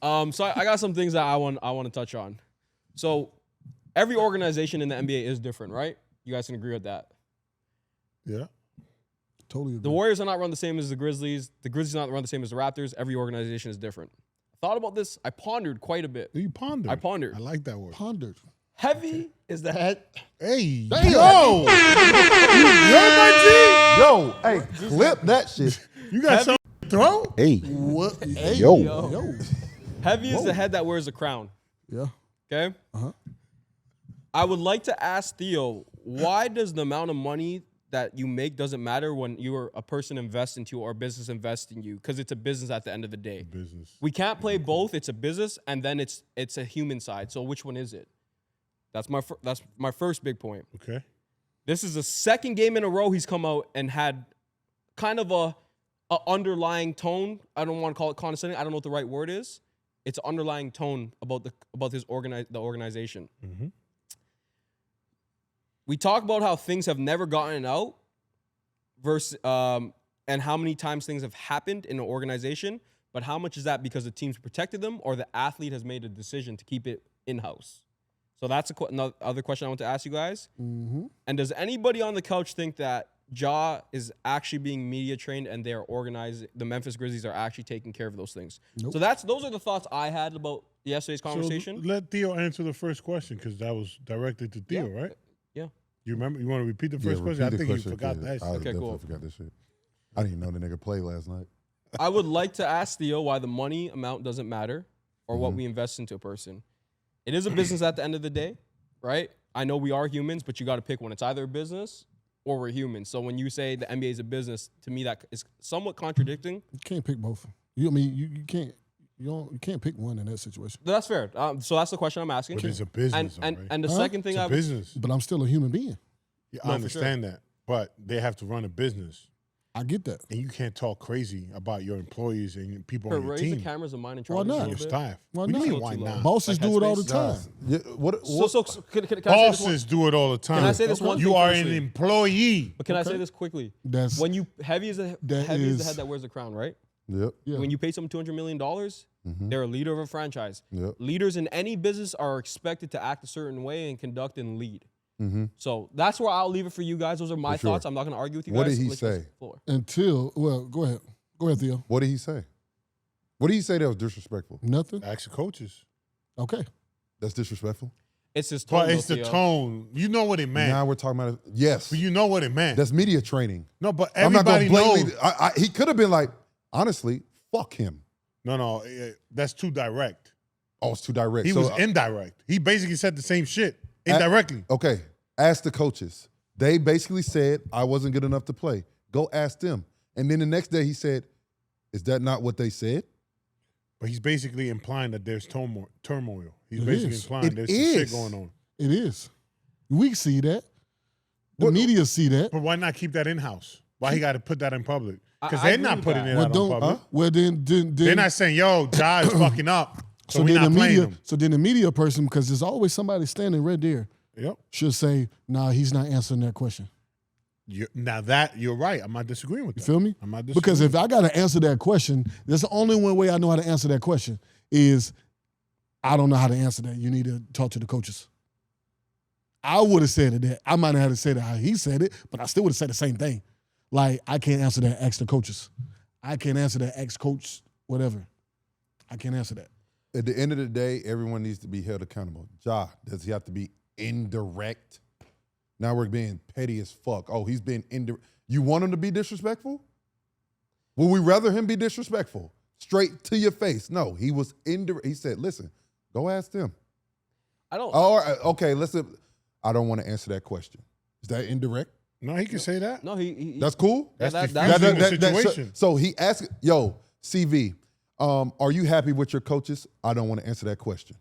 So I got some things that I want to touch on. So every organization in the NBA is different, right? You guys can agree with that. Yeah. Totally agree. The Warriors are not run the same as the Grizzlies. The Grizzlies are not run the same as the Raptors. Every organization is different. I thought about this. I pondered quite a bit. You pondered. I pondered. I like that word. Pondered. Heavy is the head. Hey, Damn. yo. Yo, hey, clip that shit. You got something to throw? Hey. What? Hey. Yo. Heavy is the head that wears a crown. Yeah. Okay? Uh-huh. I would like to ask Theo, why does the amount of money that you make doesn't matter when you're a person invests into you or a business invests in you? Because it's a business at the end of the day. Business. We can't play both. It's a business and then it's a human side. So which one is it? That's my first big point. Okay. This is the second game in a row he's come out and had kind of a underlying tone. I don't want to call it condescending. I don't know what the right word is. It's an underlying tone about the organization. Mm-hmm. We talk about how things have never gotten out versus and how many times things have happened in an organization, but how much is that because the team's protected them or the athlete has made a decision to keep it in-house? So that's another other question I want to ask you guys. Mm-hmm. And does anybody on the couch think that Ja is actually being media trained and they are organized? The Memphis Grizzlies are actually taking care of those things. Nope. So those are the thoughts I had about yesterday's conversation. So let Theo answer the first question because that was directed to Theo, right? Yeah. You remember? You want to repeat the first question? I think you forgot that shit. I Okay, cool. forgot that shit. I didn't even know the nigga played last night. I would like to ask Theo why the money amount doesn't matter or what we invest into a person. It is a business at the end of the day, right? I know we are humans, but you got to pick one. It's either a business or we're humans. So when you say the NBA is a business, to me that is somewhat contradicting. You can't pick both. You can't pick one in that situation. That's fair. So that's the question I'm asking. But it's a business, and the second thing it's a business. But I'm still a human being. Yeah, I understand that, but they have to run a business, I get that. and you can't talk crazy about your employees and people on your raise team. the cameras of mine and Why Charlie's not? a Your little bit. staff. Why What do you not? mean, why not? Bosses Like do it all the Headspace? time. Yeah, So can I say this one? Bosses do it all the time. Can I say this one You thing are firstly? an employee. But can I say this quickly? That's When you heavy is the That head is- that wears the crown, right? yeah. When you pay someone $200 million, they're a leader of a franchise. Yep. Leaders in any business are expected to act a certain way and conduct and lead. Mm-hmm. So that's where I'll leave it for you guys. Those are my For sure. thoughts. I'm not going to argue with you What guys. did he Let you guys say? floor. Go ahead. Go ahead, Theo. What did he say? What did he say that was disrespectful? Nothing. Ask the coaches. Okay. That's disrespectful? It's his tone. But it's though, the Theo. tone. You know what it meant. Now we're talking about it. Yes. But you know what it meant. That's media training. No, but I'm not going everybody to blame knows. He could have been like, honestly, fuck him. No, that's too direct. Oh, it's too direct. He So, was indirect. He basically said the same shit indirectly. Okay, ask the coaches. They basically said, I wasn't good enough to play. Go ask them. And then the next day he said, is that not what they said? But he's basically implying that there's turmoil. He's It basically is. implying It there's some shit is. going on. It is. We see that. The What- media see that. But why not keep that in-house? Why he got to put that in public? Because I they're agree not with putting that. it Well, out on public. well then They're not saying, yo, Ja is fucking up. So, so we're then not the playing media. him. So then the media person, because there's always somebody standing right there, Yep. should say, "Nah, he's not answering that question." Now that, you're right. I'm not disagreeing with You that. feel me? I'm not disagreeing. Because if I got to answer that question, that's the only one way I know how to answer that question is I don't know how to answer that. You need to talk to the coaches. I would have said it that. I might not have said it how he said it, but I still would have said the same thing. Like, I can't answer that, ask the coaches. I can't answer that, ask coach, whatever. I can't answer that. At the end of the day, everyone needs to be held accountable. Ja, does he have to be indirect? Now we're being petty as fuck. Oh, he's being indirect. You want him to be disrespectful? Would we rather him be disrespectful? Straight to your face. No, he was indirect. He said, listen, go ask them. I don't. Okay, listen. I don't want to answer that question. Is that indirect? No, he can say that. No, he That's cool? That's that- diffusing that- the situation. So he asked, yo, CV, are you happy with your coaches? I don't want to answer that question.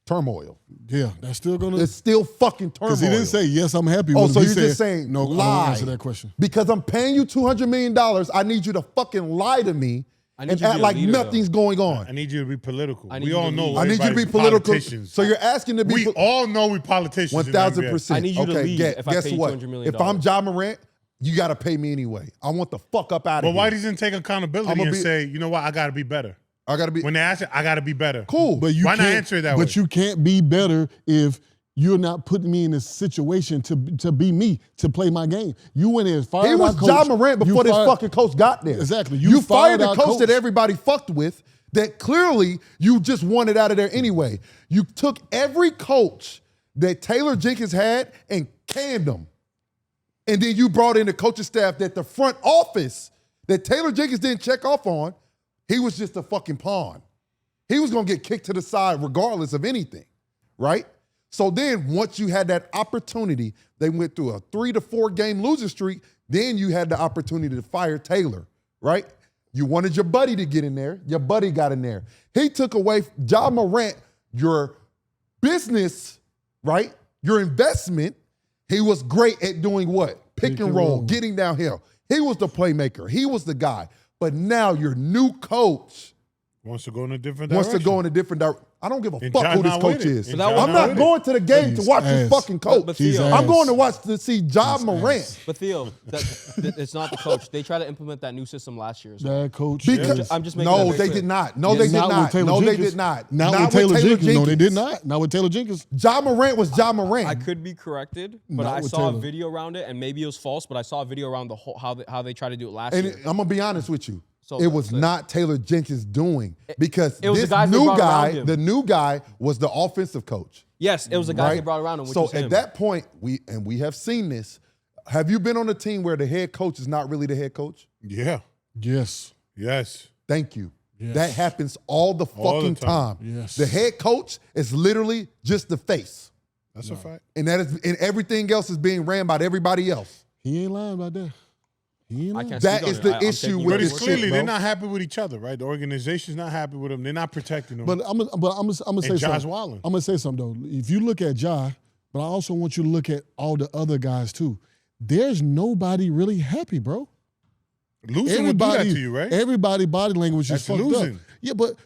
Turmoil. Yeah, that's still going to. It's still fucking turmoil. Because he didn't say, yes, I'm happy Oh, with him. so He you're said, just saying no, I lie. don't answer that question. Because I'm paying you $200 million, I need you to fucking lie to me I need and you to act be a like leader, nothing's going on. I need you to be political. I need We you all to know. lead. I need you to be everybody's political. politicians. So you're asking to be We all know we politicians. 1,000%. I need you to okay, lead if I guess pay you what? $200 million. If I'm Ja Morant, you got to pay me anyway. I want the fuck up out of But here. why doesn't he take accountability I'ma and be- say, you know what, I got to be better? I got to be. When they ask it, I got to be better. Cool. But you Why not can't answer it that way? But you can't be better if you're not putting me in a situation to be me, to play my game. You went in and fired He was our coach. John Morant You before this fired- fucking coach got there. Exactly. You fired our the coach that everybody fucked with that clearly you just wanted out of there anyway. You took every coach that Taylor Jenkins had and canned them. And then you brought in the coaching staff that the front office that Taylor Jenkins didn't check off on. He was just a fucking pawn. He was going to get kicked to the side regardless of anything, right? So then once you had that opportunity, they went through a 3 to 4 game losing streak, then you had the opportunity to fire Taylor, right? You wanted your buddy to get in there. Your buddy got in there. He took away John Morant, your business, right? Your investment. He was great at doing what? Pick and roll, getting downhill. He was the playmaker. He was the guy. But now your new coach Wants to go in a different direction. I don't give a And fuck John who this not coach with it. is. And John I'm not not with going to the game to watch this ass. fucking coach. But He's Theo, ass. I'm going to watch to see John Morant. But Theo, it's not the coach. They tried to implement that new system last year. So. That coach. Because I'm just making no, that very they clear. did not. No, they did Not with not. Taylor No, they Jenkins. did not. Not with Taylor Jenkins. No, they did not. Not with Taylor Jenkins. John Morant was John Morant. I could be corrected, but Not I with saw Taylor. a video around it, and maybe it was false, but I saw a video around the whole how they tried to do it last And year. I'm gonna be honest with you. So It was that's it. not Taylor Jenkins' doing because it was this the guys they new brought around guy, him. the new guy, was the offensive coach. Yes, it was the guy right? they brought around him, which so was him. at that point, we have seen this. Have you been on a team where the head coach is not really the head coach? Yeah. Yes. Yes. Thank you. Yes. That happens all the All the fucking time. time. Yes. The head coach is literally just the face, That's a fact. and everything else is being ran by everybody else. He ain't lying about that. He ain't I lying. can't That speak on is it. the I'm issue taking with But your it's this word. clearly shit, they're bro. not happy with each other, right? The organization's not happy with them. They're not protecting them. But I'm gonna say And Josh something. Wallen. I'm gonna say something though. If you look at Ja, but I also want you to look at all the other guys too. There's nobody really happy, bro. Losing will do that to you, right? Everybody body language That's is fucked losing. up. Yeah, but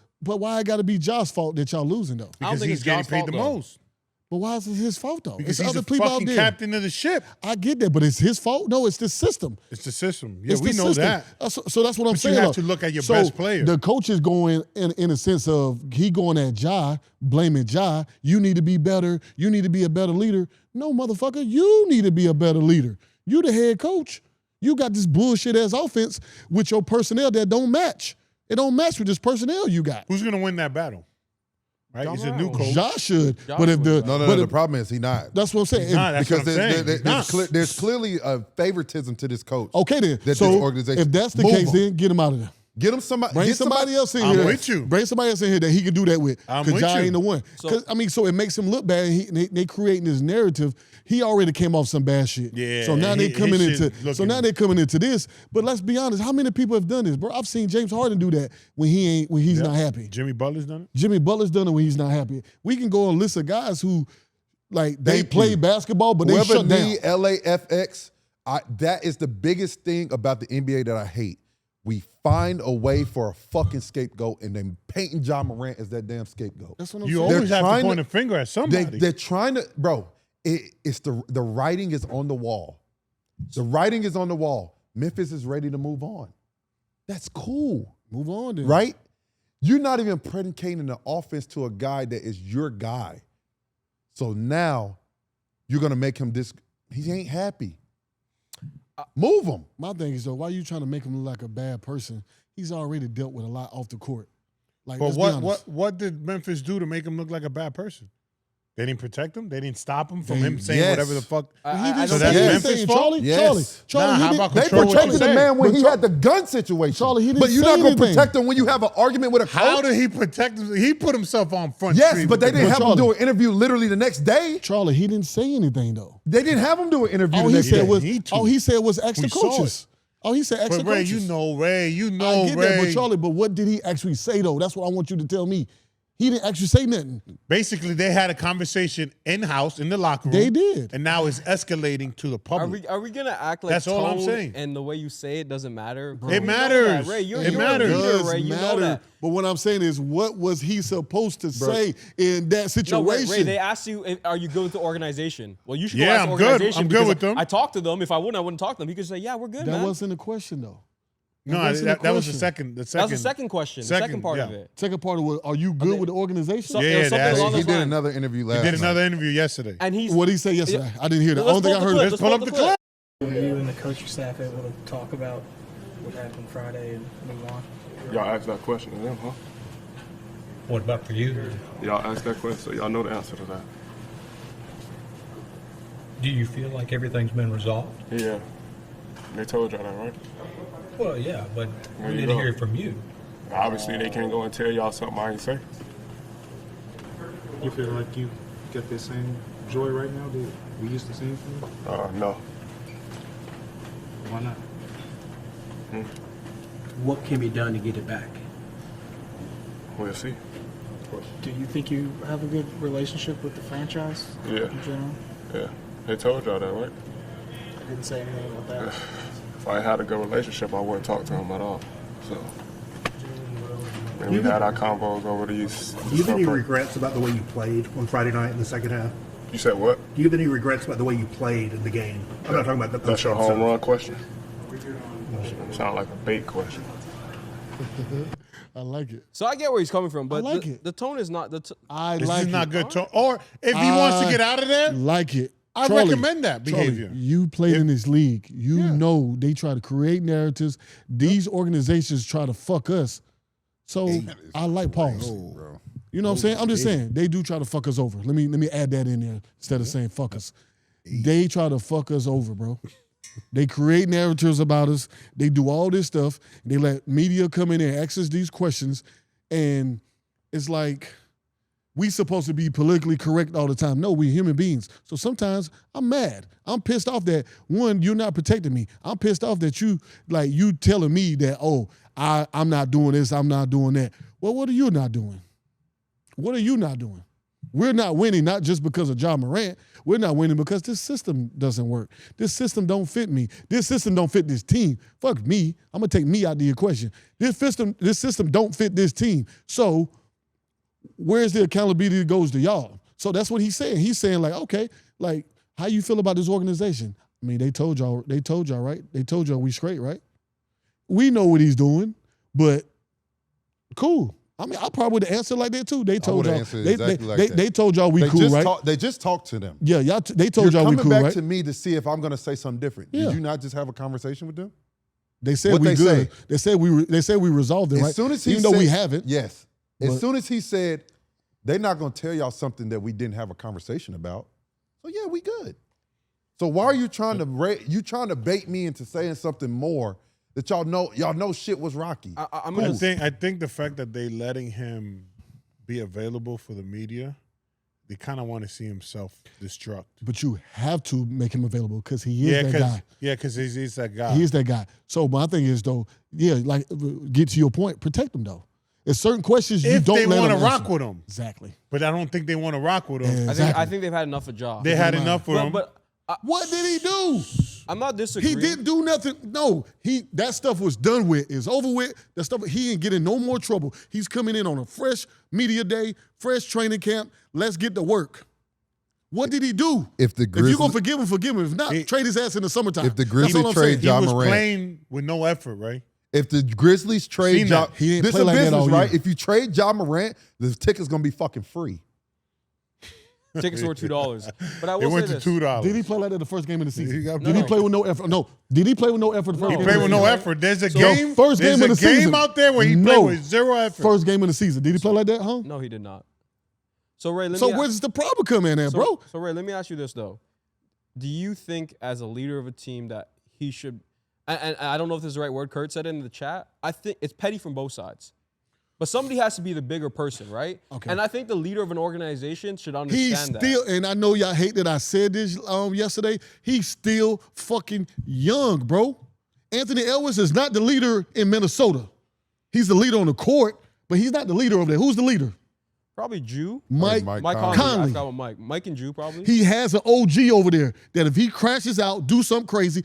why it got to be Josh's fault that y'all losing though? I don't Because think he's it's getting Josh's paid fault, the though. most. But why is it his fault though? Because It's he's other the people out fucking there. captain of the ship. I get that, but it's his fault. No, it's the system. It's the system. Yeah, It's we the know system. that. So that's what I'm But you saying. have though. to look at your So best player. The coach is going in a sense of he going at Ja, blaming Ja. You need to be better. You need to be a better leader. No, motherfucker, you need to be a better leader. You the head coach. You got this bullshit ass offense with your personnel that don't match. It don't match with this personnel you got. Who's going to win that battle? Right? John He's a new Morant. coach. Ja should, Ja but if the would. No. but The if- problem is he not. that's what I'm saying. He's not. That's Because what I'm saying. He's not. there's clearly a favoritism to this coach. Okay then. This So organization. if that's the Move case, him. then get him out of there. Get him somebody. Bring get somebody else in I'm here. with you. Bring somebody else in here that he can do that with. I'm Because with Ja you. ain't the one. So- So it makes him look bad. They creating this narrative. He already came off some bad shit. Yeah, So now they his coming shit into. So looking- now they're coming into this. But let's be honest. How many people have done this, bro? I've seen James Harden do that when he's not happy. Jimmy Butler's done it? Jimmy Butler's done it when he's not happy. We can go on a list of guys who, like, they Thank play you. basketball, but Whoever they shut down. need LAFX, that is the biggest thing about the NBA that I hate. We find a way for a fucking scapegoat, and then painting John Morant as that damn scapegoat. That's what I'm You saying. always have to trying point to- a finger at somebody. They're trying to, bro. It's the writing is on the wall. The writing is on the wall. Memphis is ready to move on. That's cool, Move on, then. right? You're not even predicating the offense to a guy that is your guy. So now you're gonna make him this. He ain't happy. Move him. My thing is though, why are you trying to make him look like a bad person? He's already dealt with a lot off the court. Like, But let's be honest. what did Memphis do to make him look like a bad person? They didn't protect him. They didn't stop him from him saying Yes. whatever the fuck. He I didn't So say that's anything, Memphis' fault? Charlie. Yes. Charlie, Nah, he how didn't- about They control what protected you the say. man when But he Char- had the gun situation. Charlie, he didn't but you're say not gonna anything. protect him when you have an argument with a coach. How did he protect him? He put himself on front Yes, street. but they with didn't the- have him do an interview literally the next day. Charlie, he didn't say anything though. They didn't have him do an interview All the he next said day. was, need to. all he said was extra We saw coaches. Oh, he said extra But Ray, coaches. Ray, you know, I get Ray. that, but Charlie, but what did he actually say though? That's what I want you to tell me. He didn't actually say nothing. Basically, they had a conversation in-house in the locker room. They did. And now it's escalating to the Are public. we gonna act like That's all I'm tone saying. and the way you say it doesn't matter? Bro, It we know matters. that, Ray, you're, It you're matters. a leader, Does Ray. You know matter. that. But what I'm saying is, what was he supposed to say in that No, situation? Ray, they asked you, are you good with the organization? Well, you should Yeah, go ask I'm the good. organization. I'm good because with them. I talked to them. If I wouldn't talk to them. He could say, yeah, we're good, that man. wasn't the question though. No, Answer the that was the question. second. That was the second question. The second part of yeah. it. Second part of what? Are you good with the organization? So- Yeah, it was something that's- along He those did lines. another interview He last did night. another interview yesterday. And he's What did he say yesterday? I didn't hear that. I Let's don't think I pull heard the it. clip. Pull up the clip. Were you and the coaching staff able to talk about what happened Friday and move on? Y'all asked that question to them, huh? What about for you? Y'all asked that question, so y'all know the answer to that. Do you feel like everything's been resolved? Yeah. They told y'all that, right? Well, yeah, but There we you didn't go. hear it from you. Obviously, they can't go and tell y'all something I ain't say. You feel like you get the same joy right now that we used to see from you? No. Why not? What can be done to get it back? We'll see. Do you think you have a good relationship with the franchise Yeah. in general? Yeah. They told y'all that, right? I didn't say anything about that. If I had a good relationship, I wouldn't talk to them at all. So. And we had our combos over these. Do you have any regrets about the way you played on Friday night in the second half? You said what? Do you have any regrets about the way you played in the game? I'm not talking about the That's your post-game home stuff. run question? Sound like a bait question. I like it. So I get where he's coming from, but like it. the tone is not I This like is not it. good. Or if he wants to get out of there, Like it. I Charlie, recommend that behavior. Charlie, you played in this league. You know they try to create narratives. These organizations try to fuck us. So I like pause. Bro. You know what I'm saying? I'm just saying they do try to fuck us over. Let me add that in there instead of saying fuck us. They try to fuck us over, bro. They create narratives about us. They do all this stuff. They let media come in and ask us these questions, and it's like we supposed to be politically correct all the time. No, we human beings. So sometimes I'm mad. I'm pissed off that, one, you're not protecting me. I'm pissed off that you telling me that, oh, I'm not doing this, I'm not doing that. Well, what are you not doing? What are you not doing? We're not winning not just because of Ja Morant. We're not winning because this system doesn't work. This system don't fit me. This system don't fit this team. Fuck me. I'm going to take me out of the equation. This system don't fit this team. So where's the accountability that goes to y'all? So that's what he's saying. He's saying like, okay, like how you feel about this organization? I mean, they told y'all, right? They told y'all we straight, right? We know what he's doing, but cool. I mean, I probably would have answered like that too. They told y'all. They told y'all we cool, right? They just talked to them. Yeah, they told y'all we cool, You're coming back right? to me to see if I'm going to say something different. Yeah. Did you not just have a conversation with them? They said What'd we they good. say? They said we resolved it, right? As soon as he even said, though we haven't. Yes. But- As soon as he said, they're not going to tell y'all something that we didn't have a conversation about. So yeah, we good. So why are you trying to bait me into saying something more that y'all know shit was rocky? I'm gonna I think the fact that they letting him be available for the media, they kind of want to see him self-destruct. But you have to make him available because he is that guy. Yeah, because he's that guy. He is that guy. So my thing is though, yeah, like get to your point, protect him though. There's certain questions you if don't they let want to him rock answer. with him. Exactly. But I don't think they want to rock with him. Exactly. I think they've had enough of Ja. They had enough with him. But What did he do? I'm not disagreeing. He didn't do nothing. No, that stuff was done with. It's over with. That stuff, he ain't getting no more trouble. He's coming in on a fresh media day, fresh training camp. Let's get to work. What did he do? If you're gonna forgive him, forgive him. If not, trade his ass in the summertime. If the That's Grizzlies all I'm trade saying. He Ja was Morant. playing with no effort, right? If the Grizzlies trade Seen Ja, that. He ain't this play is a like that business, all right? year. If you trade Ja Morant, the ticket's gonna be fucking free. Tickets were $2. But I It will say went to this. $2. Did he play like that the first game of the season? He got- Did he play with no effort? No. Did he play with no effort the first He game? played of with the no season? effort. There's a So, game. first game there's of the a game season. out there where he No. played with zero effort. First game of the season. Did he play like that, huh? No, he did not. So Ray, So where's the problem come in at, bro? So Ray, let me ask you this though: do you think, as a leader of a team, that he should? And I don't know if this is the right word. Kurt said it in the chat. I think it's petty from both sides, but somebody has to be the bigger person, right? Okay. And I think the leader of an organization should He's understand still, that. and I know y'all hate that I said this yesterday. He's still fucking young, bro. Anthony Edwards is not the leader in Minnesota. He's the leader on the court, but he's not the leader over there. Who's the leader? Probably Jew. Mike Conley. Conley. I forgot what Mike and Jew probably. He has an OG over there that if he crashes out, do something crazy,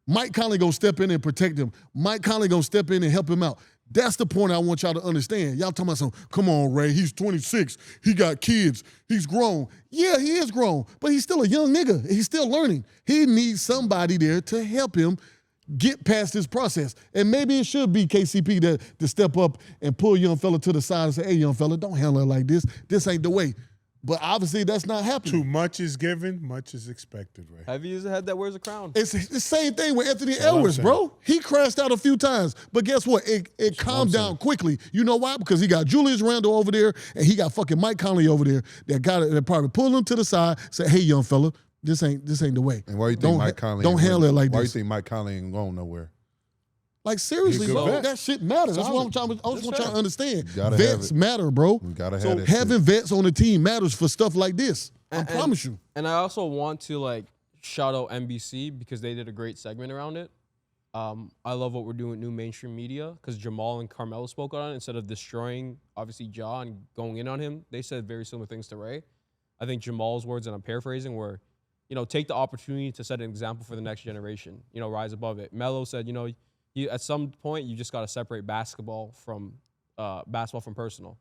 Mike Conley gonna step in and protect him. Mike Conley gonna step in and help him out. That's the point I want y'all to understand. Y'all talking about some, come on, Ray, he's 26. He got kids. He's grown. Yeah, he is grown, but he's still a young nigga. He's still learning. He needs somebody there to help him get past this process. And maybe it should be KCP to step up and pull young fella to the side and say, hey, young fella, don't handle it like this. This ain't the way. But obviously that's not happening. Too much is given, much is expected, right? Heavy is the head that wears a crown. It's the same thing with Anthony That's what I'm Edwards, saying. bro. He crashed out a few times, but guess what? It calmed down quickly. You know why? Because he got Julius Randle over there, and he got fucking Mike Conley over there that probably pulled him to the side, say, hey, young fella, this ain't the way. And why you think Mike Conley don't handle it like Why this? you think Mike Conley ain't going nowhere? Like, seriously, He's a good bro, vet. that shit matters. That's what I'm trying to, I just want y'all to understand. Vets matter, bro. You gotta So have that having shit. vets on the team matters for stuff like this. I And- promise you. And I also want to like shout out NBC because they did a great segment around it. I love what we're doing with new mainstream media because Jamal and Carmelo spoke on it instead of destroying, obviously, Ja and going in on him. They said very similar things to Ray. I think Jamal's words, and I'm paraphrasing, were, take the opportunity to set an example for the next generation, rise above it. Melo said, at some point, you just got to separate basketball from personal.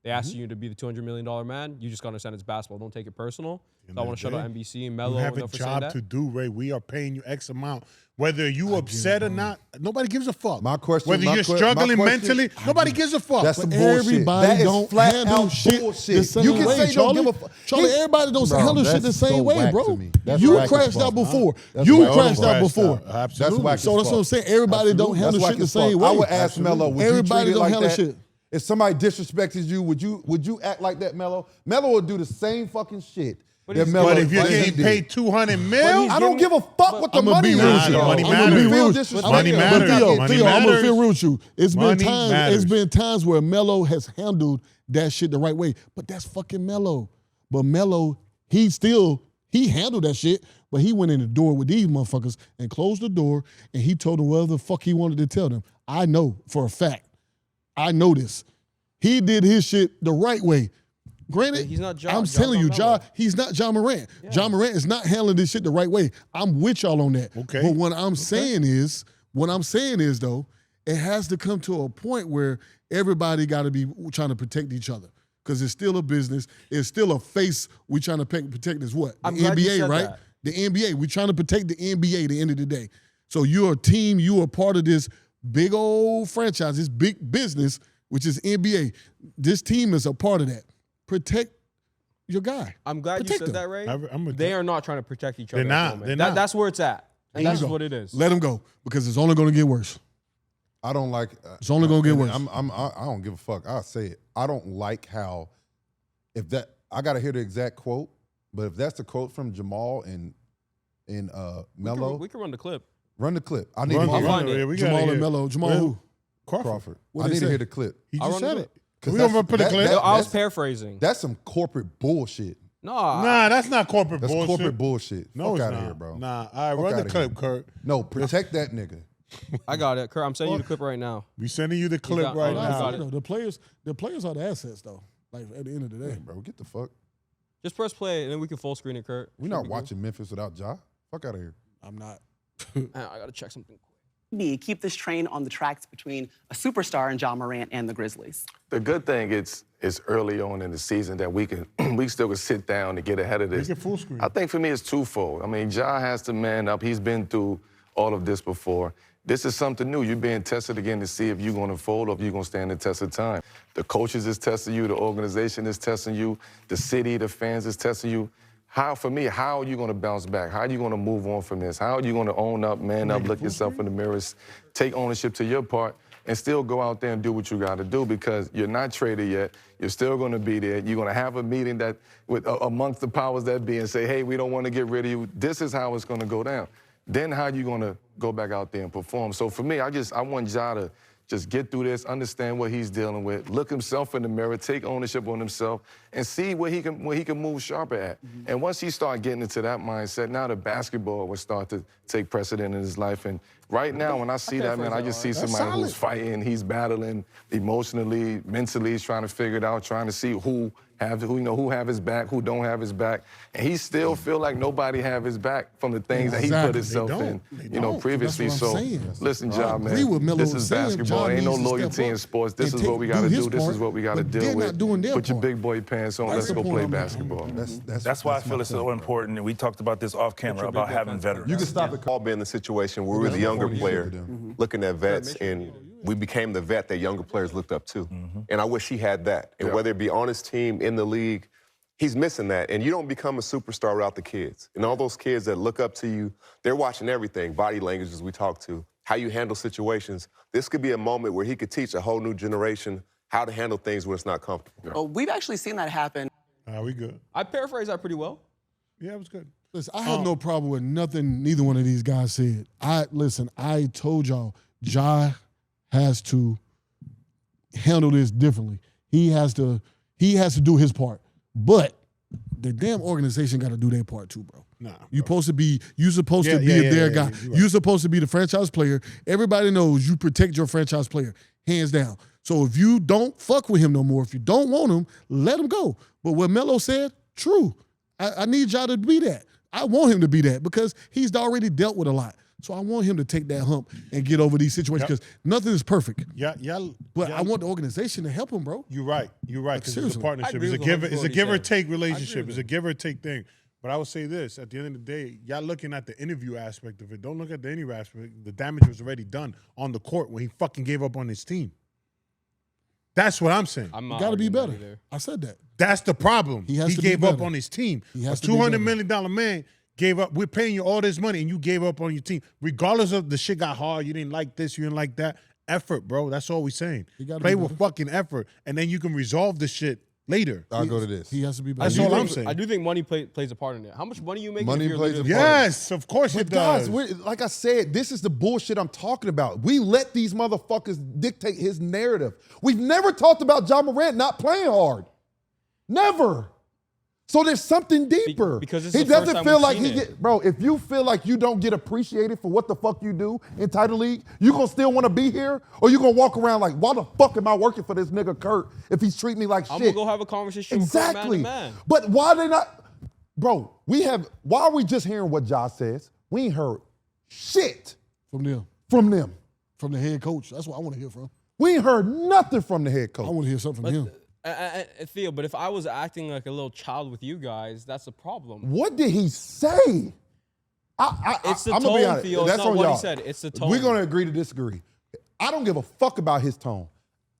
They asked you to be the $200 million man. You just got to understand it's basketball. Don't take it personal. So I want to shout out NBC and Melo. You have a for saying job that. to do, Ray. We are paying you X amount. Whether you upset or not, nobody gives a fuck. My question. Whether you're struggling mentally, nobody gives a fuck. That's some But bullshit. everybody That is don't flat handle out shit bullshit. the same You can way, say Charlie. don't give a fuck. Charlie, everybody don't Bro, handle shit the that's same so way, whack bro. to me. That's You whack as crashed fuck, out before. That's You whack as crashed fuck. out before. Absolutely. That's whack as So that's fuck. what I'm saying. Everybody don't Absolutely. handle That's shit the whack as same fuck. way. I would ask Melo, would Everybody you treat it don't like handle that? shit. If somebody disrespected you, would you act like that, Melo? Melo would do the same fucking shit. that Melo But if you're Brandon getting did. paid $200 million, I don't give a fuck what the I'ma money be is. real with you. Nah, money I'ma matters. be real Feel with you. disrespected. Money But matters. Theo, Money I'm gonna matters. feel real with you. It's Money been matters. times where Melo has handled that shit the right way. But that's fucking Melo. But Melo, he handled that shit, but he went in the door with these motherfuckers and closed the door, and he told them whatever the fuck he wanted to tell them. I know for a fact. I know this. He did his shit the right way. Granted, He's not Ja. I'm Ja's telling you, not Ja, Melo. he's not Ja Morant. Ja Morant is not handling this shit the right way. I'm with y'all on that. Okay. But what I'm saying is though, it has to come to a point where everybody got to be trying to protect each other. Because it's still a business. It's still a face we trying to protect is what? I'm The glad you NBA, said right? that. The NBA. We trying to protect the NBA at the end of the day. So you're a team, you are part of this big old franchise, this big business, which is NBA. This team is a part of that. Protect your guy. I'm glad Protect you said them. that, Ray. I'm with They that. are not trying to protect each They're other. not. At the moment. They're not. That's where it's at. And There that's you go. what it is. Let him go because it's only going to get worse. I don't like. It's only gonna get worse. I don't give a fuck. I'll say it. I don't like how, I gotta hear the exact quote, but if that's the quote from Jamal and Melo, We can run the clip. run the clip. I need Run to it, hear run find it. it. We gotta Jamal hear and it. Melo. Jamal Well, who? Crawford. What I they need to say? hear the clip. He I'll just run said the it. clip. We gonna put the clip. I was that's- paraphrasing. That's some corporate bullshit. Nah, That's not corporate That's bullshit. corporate bullshit. No, Fuck it's out not. of here, bro. Nah, all right, Fuck run the outta clip, here. Kurt. No, protect that nigga. I got it. Kurt, I'm sending you the clip right now. We sending you the clip got- right oh, Nah, got now. it. though. The players are the assets though. Like at the end of the day. Hey, bro, get the fuck. Just press play, and then we can full screen it, Kurt. We're not watching Memphis without Ja. Fuck out of here. I'm not. I got to check something quick. Keep this train on the tracks between a superstar and Ja Morant and the Grizzlies. The good thing it's early on in the season that we still can sit down and get ahead of this. Make it full screen. I think for me it's twofold. I mean, Ja has to man up. He's been through all of this before. This is something new. You're being tested again to see if you're going to fold or if you're going to stand the test of time. The coaches is testing you. The organization is testing you. The city, the fans is testing you. How are you going to bounce back? How are you going to move on from this? How are you going to own up, man up, look yourself in the mirrors, take ownership to your part, and still go out there and do what you got to do because you're not traded yet. You're still going to be there. You're going to have a meeting amongst the powers that be and say, hey, we don't want to get rid of you. This is how it's going to go down. Then how are you going to go back out there and perform? So for me, I want Ja to just get through this, understand what he's dealing with, look himself in the mirror, take ownership on himself, and see where he can move sharper at. Mm-hmm. And once he start getting into that mindset, now the basketball will start to take precedent in his life. And right now, when I see that, man, I just see somebody who's fighting, he's battling emotionally, mentally, he's trying to figure it out, trying to see who who have his back, who don't have his back, and he still feel like nobody have his back from the things that he put himself in, previously. So listen, Ja, man, this is basketball. Ain't no loyalty in sports. This is what we got to do. This is what we got to deal with. Put your big boy pants on. Let's go play basketball. That's why I feel it's so important, and we talked about this off camera about having veterans. You can stop it. All been in the situation where we were the younger player looking at vets, and we became the vet that younger players looked up to. And I wish he had that. And whether it be on his team, in the league, he's missing that. And you don't become a superstar without the kids. And all those kids that look up to you, they're watching everything, body language as we talk to, how you handle situations. This could be a moment where he could teach a whole new generation how to handle things when it's not comfortable. Well, we've actually seen that happen. We good. I paraphrased that pretty well. Yeah, it was good. Listen, I have no problem with nothing neither one of these guys said. I told y'all, Ja has to handle this differently. He has to do his part. But the damn organization got to do their part too, bro. Nah, you supposed to be their guy. You're supposed to be the franchise player. Everybody knows you protect your franchise player, hands down. So if you don't fuck with him no more, if you don't want him, let him go. But what Melo said, true. I need y'all to be that. I want him to be that because he's already dealt with a lot. So I want him to take that hump and get over these situations because nothing is perfect. But I want the organization to help him, bro. You're right. Because it's a partnership. It's a give or take relationship. It's a give or take thing. But I would say this, at the end of the day, y'all looking at the interview aspect of it. Don't look at the interview aspect. The damage was already done on the court when he fucking gave up on his team. That's what I'm saying. You got to be better. I said that. That's the problem. He gave up on his team. He A has to be $200 better. million man gave up. We're paying you all this money, and you gave up on your team. Regardless of the shit got hard, you didn't like this, you didn't like that. Effort, bro. That's all we're saying. Play with fucking effort, and then you can resolve the shit later. I'll go to this. He has to be better. That's all I'm saying. I do think money plays a part in it. How much money you make? Money plays a part. Yes, of course it does. Guys, like I said, this is the bullshit I'm talking about. We let these motherfuckers dictate his narrative. We've never talked about Ja Morant not playing hard. Never. So there's something deeper. Because it's he the first doesn't time feel we've like seen he it. get, bro. If you feel like you don't get appreciated for what the fuck you do in Tidal League, you gonna still want to be here, or you gonna walk around like, why the fuck am I working for this nigga Kurt if he's treating me like shit? I'm gonna go have a conversation Exactly. with Kurt man to man. But why they not, bro? Why are we just hearing what Josh says? We ain't heard shit From them. From the head coach. That's what I want to hear from. We ain't heard nothing from the head coach. I want to hear something from him. Theo, but if I was acting like a little child with you guys, that's a problem. What did he say? It's the I'm gonna be tone, honest. Theo. That's It's not on what y'all. he said. It's the tone. We're gonna agree to disagree. I don't give a fuck about his tone.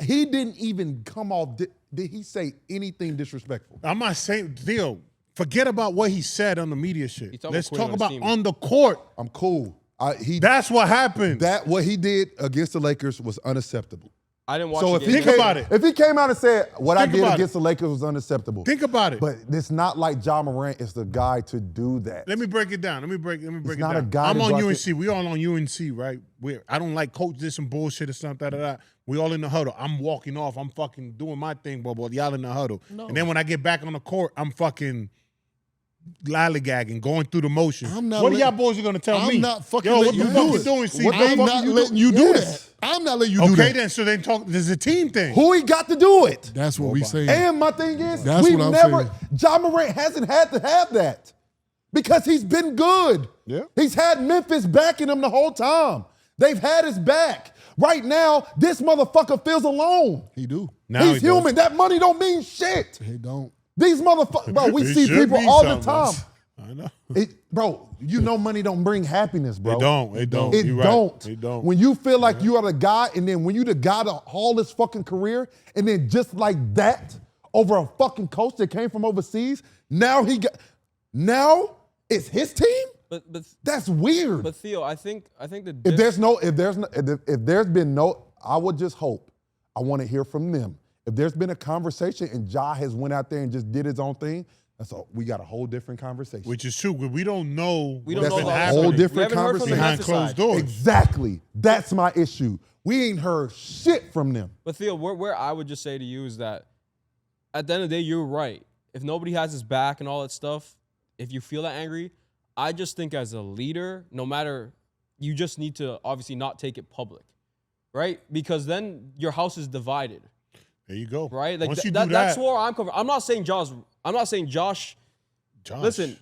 He didn't even come off. Did he say anything disrespectful? I'm not saying, Theo, forget about what he said on the media shit. talking Let's about talk quitting about on his on the court. I'm cool. That's what happened. What he did against the Lakers was unacceptable. I didn't watch So the if game. he came, if he came out and said what I Think did about against the Lakers was unacceptable, Think about it. but it's not like Ja Morant is the guy to do that. Let me break it down. Let me break it not a down. guy I'm to on go out UNC. We all on UNC, right? I don't like coach this and bullshit or something. We all in the huddle. I'm walking off. I'm fucking doing my thing, but y'all in the huddle. No. And then when I get back on the court, I'm fucking lollygagging, going through the motion. What are y'all boys gonna tell me? I'm not fucking Yo, what letting the you fuck do you it. doing, CJ? I'm not letting you do that. I'm not letting you do that. Okay, then. So then talk. There's a team thing. Who he got to do it? That's what we say. And my thing is, That's we've what I'm never, saying. Ja Morant hasn't had to have that because he's been good. Yeah. He's had Memphis backing him the whole time. They've had his back. Right now, this motherfucker feels alone. He do. Now He's he human. That money don't mean shit. He don't. These motherfuckers, bro, we It see should people mean all the something. time. I know. Bro, you know money don't bring happiness, bro. It don't. It don't. It You're right. don't. It don't. When you feel like you are the guy, and then when you the guy to haul his fucking career, and then just like that, over a fucking coach that came from overseas, now it's his team? But That's weird. But Theo, I think the If there's been no, I would just hope. I want to hear from them. If there's been a conversation and Ja has went out there and just did his own thing, we got a whole different conversation. Which is true. We don't know. We don't what's know been the happening. whole We different haven't heard from the conversation. behind Memphis closed side. doors. Exactly. That's my issue. We ain't heard shit from them. But Theo, where I would just say to you is that at the end of the day, you're right. If nobody has his back and all that stuff, if you feel that angry, I just think as a leader, no matter, you just need to obviously not take it public, right? Because then your house is divided. There you go. Right? Like Once you do that's that, where I'm coming. I'm not saying Josh. Listen,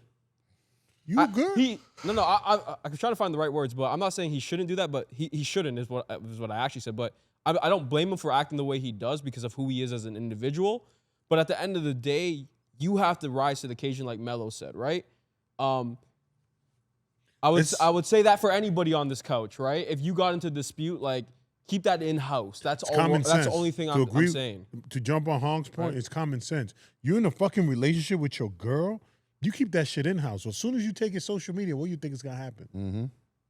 you good? No. I'm trying to find the right words, but I'm not saying he shouldn't do that. But he shouldn't is what I actually said. But I don't blame him for acting the way he does because of who he is as an individual. But at the end of the day, you have to rise to the occasion, like Melo said, right? I would say that for anybody on this couch, right? If you got into dispute, like keep that in house. That's all. That's the only thing I'm saying. To jump on Hong's point, it's common sense. You're in a fucking relationship with your girl. You keep that shit in house. So as soon as you take it social media, what do you think is gonna happen? Mm-hmm.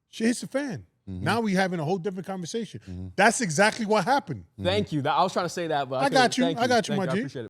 Shit hits the fan. Now we having a whole different conversation. That's exactly what happened. Thank you. I was trying to say that, but I got you. I got you, my G. I appreciate it.